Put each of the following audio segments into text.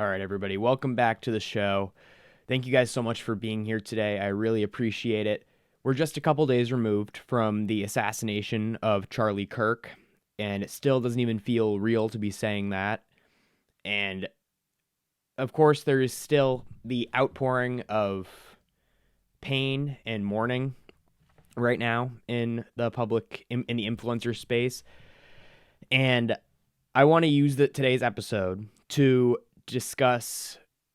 All right, everybody, welcome back to the show. Thank you guys so much for being here today. I really appreciate it. We're just a couple days removed from the assassination of Charlie Kirk, and it still doesn't even feel real to be saying that. And of course, there is still the outpouring of pain and mourning right now in the public, in the influencer space. And I want to use today's episode to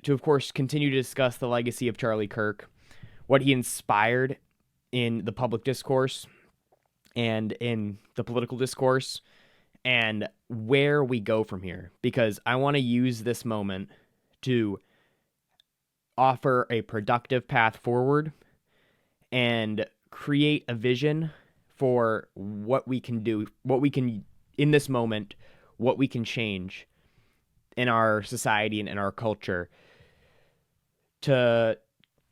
of course, continue to discuss the legacy of Charlie Kirk, what he inspired in the public discourse and in the political discourse, and where we go from here. Because I want to use this moment to offer a productive path forward and create a vision for what we can do, in this moment, what we can change in our society and in our culture to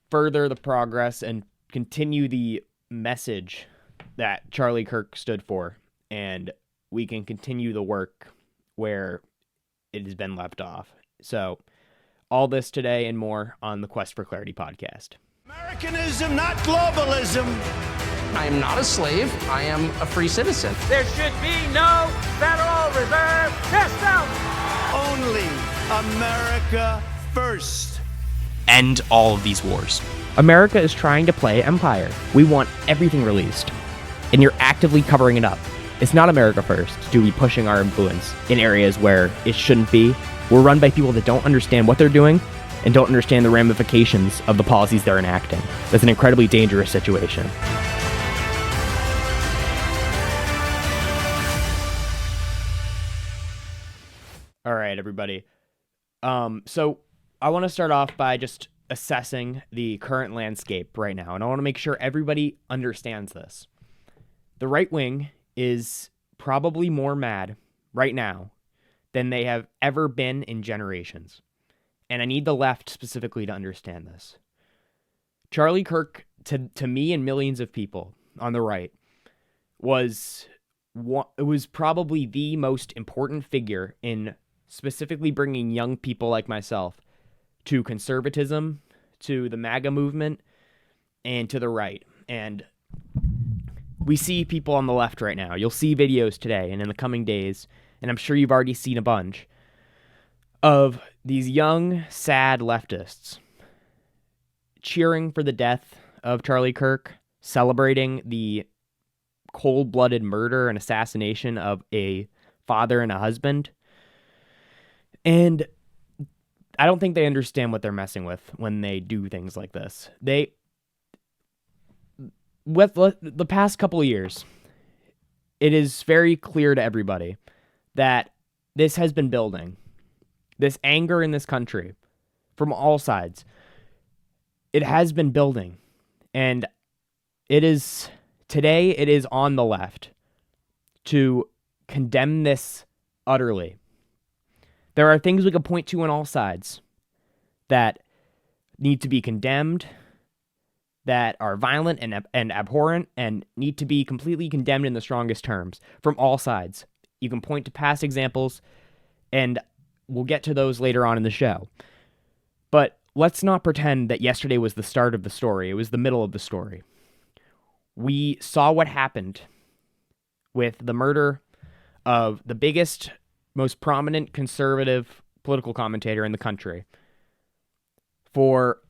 further the progress and continue the message that Charlie Kirk stood for, and we can continue the work where it has been left off. So, all this today and more on the Quest for Clarity podcast. Americanism, not globalism. I am not a slave. I am a free citizen. There should be no Federal Reserve System. Only America first. End all of these wars. America is trying to play empire. We want everything released, and you're actively covering it up. It's not America first to be pushing our influence in areas where it shouldn't be. We're run by people that don't understand what they're doing and don't understand the ramifications of the policies they're enacting. That's an incredibly dangerous situation. All right, everybody. So I want to start off by just assessing the current landscape right now, and I want to make sure everybody understands this. The right wing is probably more mad right now than they have ever been in generations, and I need the left specifically to understand this. Charlie Kirk, to me and millions of people on the right, was probably the most important figure in specifically bringing young people like myself to conservatism, to the MAGA movement, and to the right. And we see people on the left right now. You'll see videos today and in the coming days, and I'm sure you've already seen a bunch, of these young, sad leftists cheering for the death of Charlie Kirk, celebrating the cold-blooded murder and assassination of a father and a husband. And I don't think they understand what they're messing with when they do things like this. With the past couple of years, it is very clear to everybody that this has been building. This anger in this country from all sides, it has been building. And today it is on the left to condemn this utterly. There are things we can point to on all sides that need to be condemned, that are violent and abhorrent, and need to be completely condemned in the strongest terms from all sides. You can point to past examples, and we'll get to those later on in the show. But let's not pretend that yesterday was the start of the story. It was the middle of the story. We saw what happened with the murder of the biggest, most prominent conservative political commentator in the country for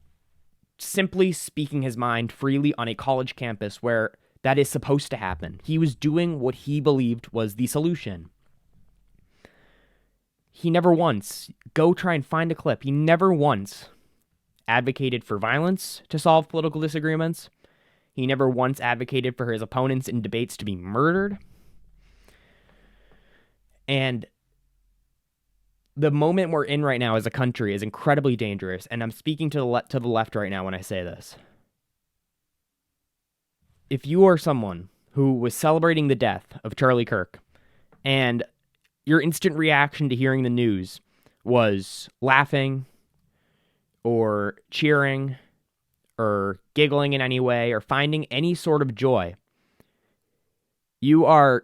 simply speaking his mind freely on a college campus where that is supposed to happen. He was doing what he believed was the solution. He never once, go try and find a clip, he never once advocated for violence to solve political disagreements. He never once advocated for his opponents in debates to be murdered. And the moment we're in right now as a country is incredibly dangerous, and I'm speaking to the left right now when I say this. If you are someone who was celebrating the death of Charlie Kirk, and your instant reaction to hearing the news was laughing, or cheering, or giggling in any way, or finding any sort of joy, you are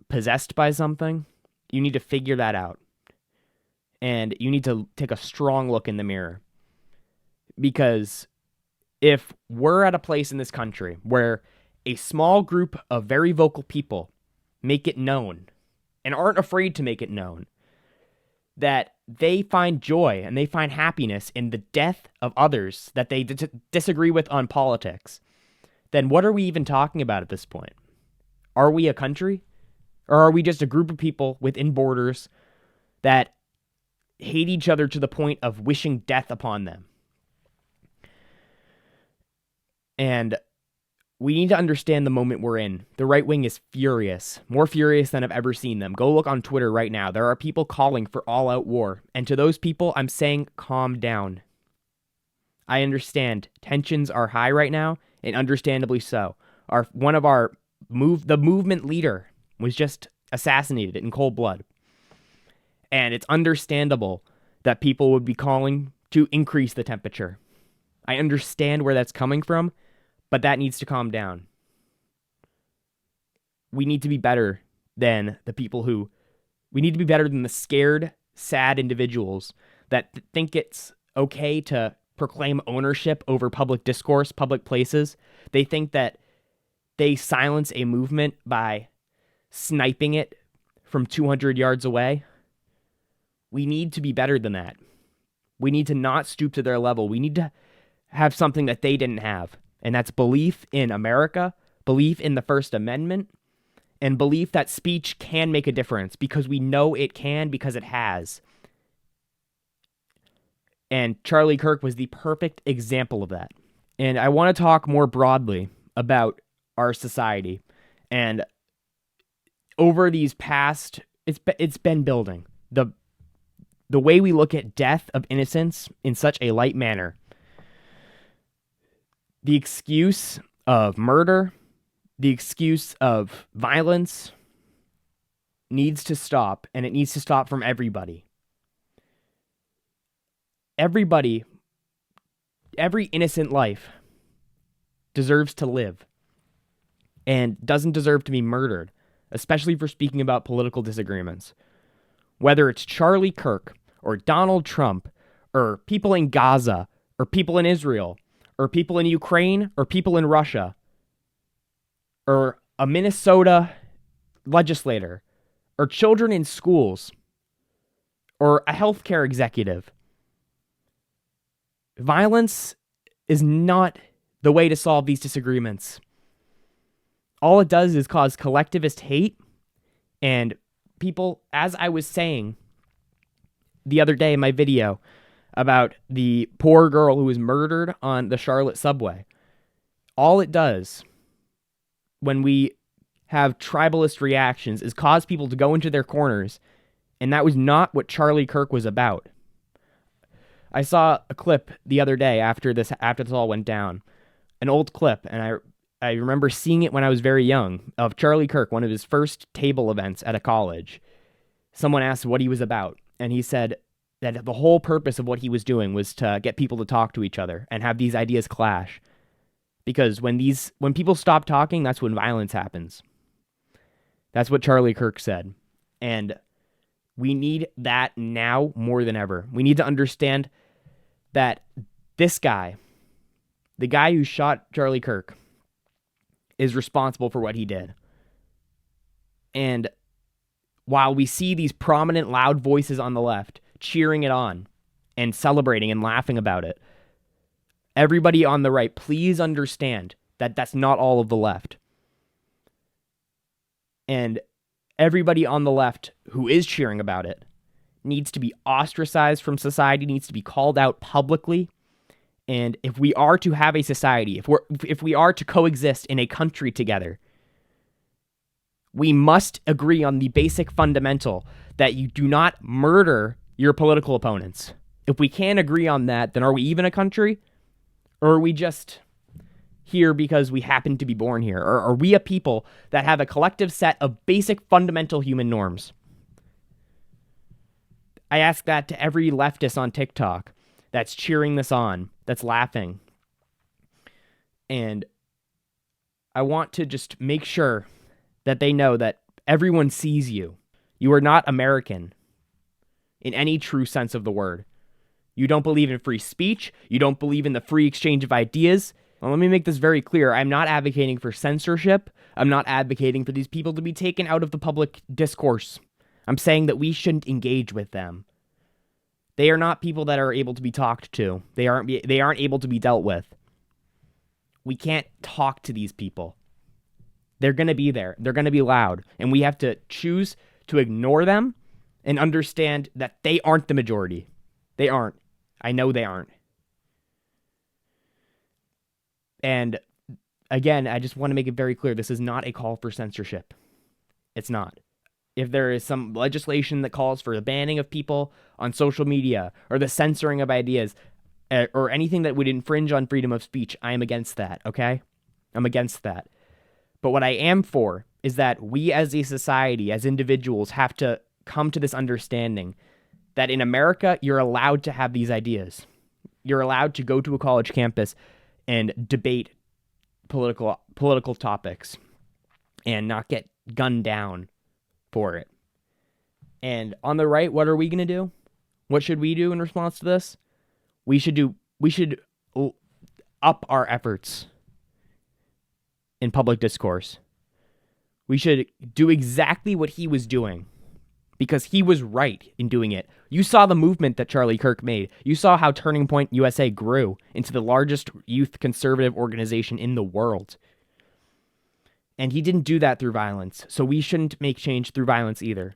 possessed by something. You need to figure that out. And you need to take a strong look in the mirror. Because if we're at a place in this country where a small group of very vocal people make it known and aren't afraid to make it known that they find joy and they find happiness in the death of others that they disagree with on politics, then what are we even talking about at this point? Are we a country? Or are we just a group of people within borders that hate each other to the point of wishing death upon them? And we need to understand the moment we're in. The right wing is furious, more furious than I've ever seen them. Go look on Twitter right now. There are people calling for all-out war. And to those people, I'm saying, calm down. I understand tensions are high right now, and understandably so. The movement leader was just assassinated in cold blood. And it's understandable that people would be calling to increase the temperature. I understand where that's coming from, but that needs to calm down. We need to be better than we need to be better than the scared, sad individuals that think it's okay to proclaim ownership over public discourse, public places. They think that they silence a movement by sniping it from 200 yards away. We need to be better than that. We need to not stoop to their level. We need to have something that they didn't have. And that's belief in America, belief in the First Amendment, and belief that speech can make a difference because we know it can because it has. And Charlie Kirk was the perfect example of that. And I want to talk more broadly about our society. And over these past, it's been building. The way we look at death of innocence in such a light manner. The excuse of murder, the excuse of violence needs to stop, and it needs to stop from everybody. Everybody, every innocent life deserves to live and doesn't deserve to be murdered, especially for speaking about political disagreements. Whether it's Charlie Kirk or Donald Trump or people in Gaza or people in Israel or people in Ukraine, or people in Russia, or a Minnesota legislator, or children in schools, or a healthcare executive. Violence is not the way to solve these disagreements. All it does is cause collectivist hate, and people, as I was saying the other day in my video, about the poor girl who was murdered on the Charlotte subway. All it does when we have tribalist reactions is cause people to go into their corners, and that was not what Charlie Kirk was about. I saw a clip the other day after this all went down, an old clip, and I remember seeing it when I was very young, of Charlie Kirk, one of his first table events at a college. Someone asked what he was about, and he said that the whole purpose of what he was doing was to get people to talk to each other and have these ideas clash. Because when people stop talking, that's when violence happens. That's what Charlie Kirk said. And we need that now more than ever. We need to understand that this guy, the guy who shot Charlie Kirk, is responsible for what he did. And while we see these prominent, loud voices on the left cheering it on and celebrating and laughing about it, everybody on the right, please understand that that's not all of the left. And everybody on the left who is cheering about it needs to be ostracized from society, needs to be called out publicly. And if we are to have a society, if we are to coexist in a country together, we must agree on the basic fundamental that you do not murder your political opponents. If we can't agree on that, then are we even a country? Or are we just here because we happen to be born here? Or are we a people that have a collective set of basic fundamental human norms? I ask that to every leftist on TikTok that's cheering this on, that's laughing. And I want to just make sure that they know that everyone sees you. You are not American. in any true sense of the word. You don't believe in free speech. You don't believe in the free exchange of ideas. Well, let me make this very clear. I'm not advocating for censorship. I'm not advocating for these people to be taken out of the public discourse. I'm saying that we shouldn't engage with them. They are not people that are able to be talked to. They aren't able to be dealt with. We can't talk to these people. They're going to be there. They're going to be loud. And we have to choose to ignore them and understand that they aren't the majority. They aren't. I know they aren't. And again, I just want to make it very clear. This is not a call for censorship. It's not. If there is some legislation that calls for the banning of people on social media or the censoring of ideas or anything that would infringe on freedom of speech, I am against that, okay? I'm against that. But what I am for is that we as a society, as individuals, have to come to this understanding that in America, you're allowed to have these ideas. You're allowed to go to a college campus and debate political topics and not get gunned down for it. And on the right, what are we going to do? What should we do in response to this? We should up our efforts in public discourse. We should do exactly what he was doing because he was right in doing it. You saw the movement that Charlie Kirk made. You saw how Turning Point USA grew into the largest youth conservative organization in the world. And he didn't do that through violence. So we shouldn't make change through violence either.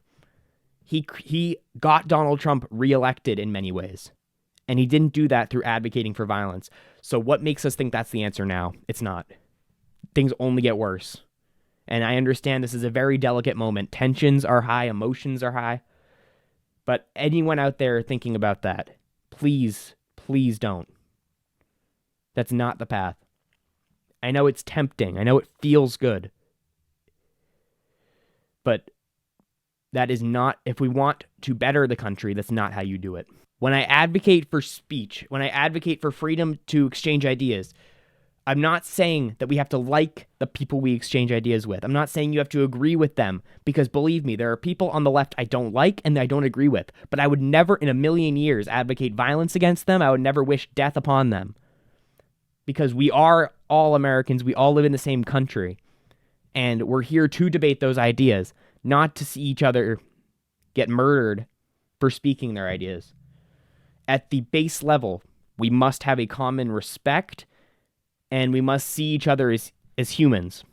He got Donald Trump reelected in many ways. And he didn't do that through advocating for violence. So what makes us think that's the answer now? It's not. Things only get worse. And I understand this is a very delicate moment. Tensions are high, emotions are high. But anyone out there thinking about that, please, please don't. That's not the path. I know it's tempting. I know it feels good. But that is not, if we want to better the country, that's not how you do it. When I advocate for speech, when I advocate for freedom to exchange ideas, I'm not saying that we have to like the people we exchange ideas with. I'm not saying you have to agree with them, because believe me, there are people on the left I don't like and I don't agree with, but I would never in a million years advocate violence against them. I would never wish death upon them, because we are all Americans. We all live in the same country, and we're here to debate those ideas, not to see each other get murdered for speaking their ideas. At the base level, we must have a common respect, and we must see each other as humans.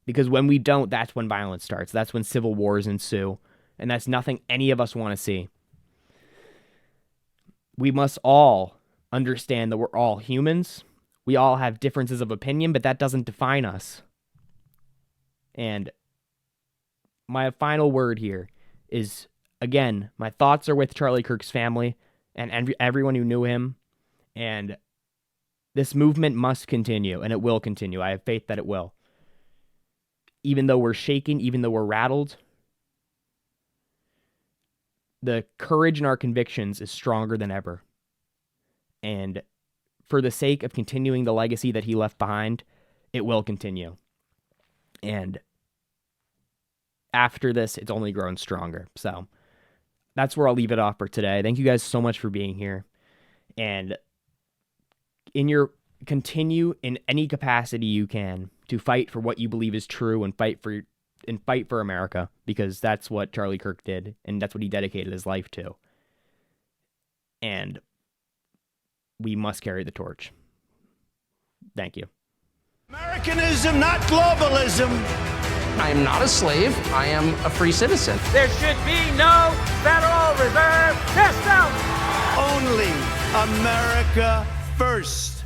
Because when we don't, that's when violence starts. That's when civil wars ensue. And that's nothing any of us want to see. We must all understand that we're all humans. We all have differences of opinion, but that doesn't define us. And my final word here is, again, my thoughts are with Charlie Kirk's family and everyone who knew him. And this movement must continue, and it will continue. I have faith that it will. Even though we're shaken, even though we're rattled, the courage in our convictions is stronger than ever. And for the sake of continuing the legacy that he left behind, it will continue. And after this, it's only grown stronger. So that's where I'll leave it off for today. Thank you guys so much for being here. And continue in any capacity you can to fight for what you believe is true and fight for America, because that's what Charlie Kirk did, and that's what he dedicated his life to. And we must carry the torch. Thank you. Americanism, not globalism. I am not a slave. I am a free citizen. There should be no Federal Reserve System. Only America first.